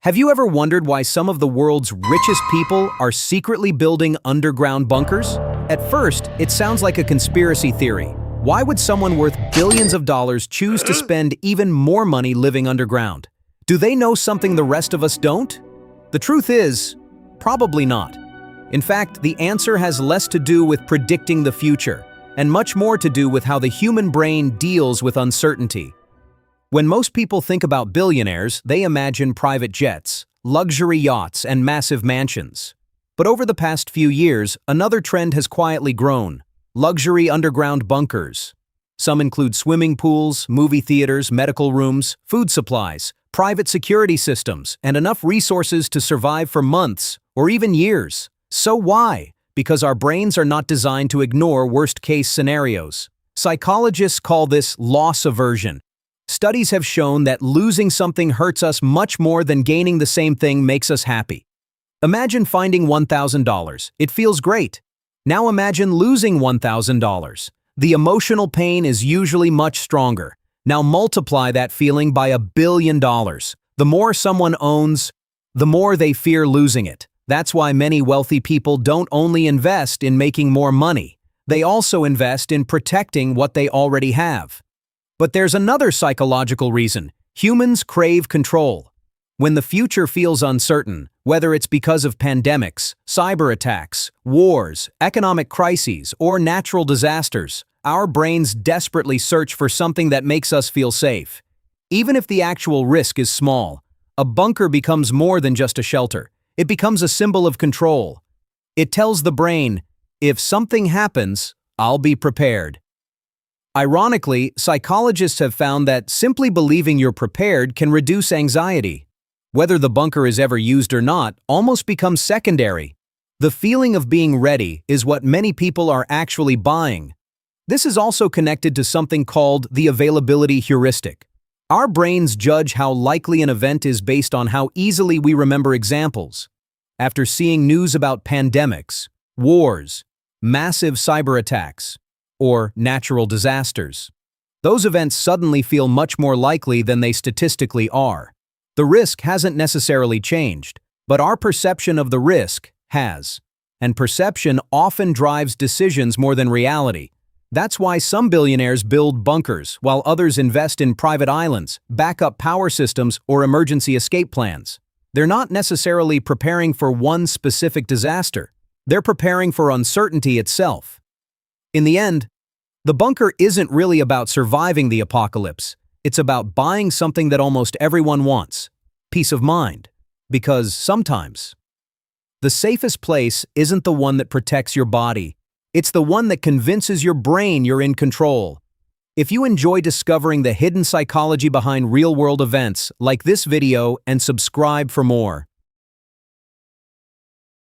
Have you ever wondered why some of the world's richest people are secretly building underground bunkers? At first, it sounds like a conspiracy theory. Why would someone worth billions of dollars choose to spend even more money living underground? Do they know something the rest of us don't? The truth is, probably not. In fact, the answer has less to do with predicting the future, and much more to do with how the human brain deals with uncertainty. When most people think about billionaires, they imagine private jets, luxury yachts, and massive mansions. But over the past few years, another trend has quietly grown: luxury underground bunkers. Some include swimming pools, movie theaters, medical rooms, food supplies, private security systems, and enough resources to survive for months or even years. So why? Because our brains are not designed to ignore worst-case scenarios. Psychologists call this loss aversion. Studies have shown that losing something hurts us much more than gaining the same thing makes us happy. Imagine finding $1,000. It feels great. Now imagine losing $1,000. The emotional pain is usually much stronger. Now multiply that feeling by $1 billion. The more someone owns, the more they fear losing it. That's why many wealthy people don't only invest in making more money, they also invest in protecting what they already have. But there's another psychological reason. Humans crave control. When the future feels uncertain, whether it's because of pandemics, cyber attacks, wars, economic crises, or natural disasters, our brains desperately search for something that makes us feel safe. Even if the actual risk is small, a bunker becomes more than just a shelter. It becomes a symbol of control. It tells the brain, if something happens, I'll be prepared. Ironically, psychologists have found that simply believing you're prepared can reduce anxiety. Whether the bunker is ever used or not almost becomes secondary. The feeling of being ready is what many people are actually buying. This is also connected to something called the availability heuristic. Our brains judge how likely an event is based on how easily we remember examples. After seeing news about pandemics, wars, massive cyber attacks, or natural disasters, those events suddenly feel much more likely than they statistically are. The risk hasn't necessarily changed, but our perception of the risk has. And perception often drives decisions more than reality. That's why some billionaires build bunkers, while others invest in private islands, backup power systems, or emergency escape plans. They're not necessarily preparing for one specific disaster. They're preparing for uncertainty itself. In the end, the bunker isn't really about surviving the apocalypse. It's about buying something that almost everyone wants: peace of mind. Because sometimes, the safest place isn't the one that protects your body. It's the one that convinces your brain you're in control. If you enjoy discovering the hidden psychology behind real-world events, like this video and subscribe for more.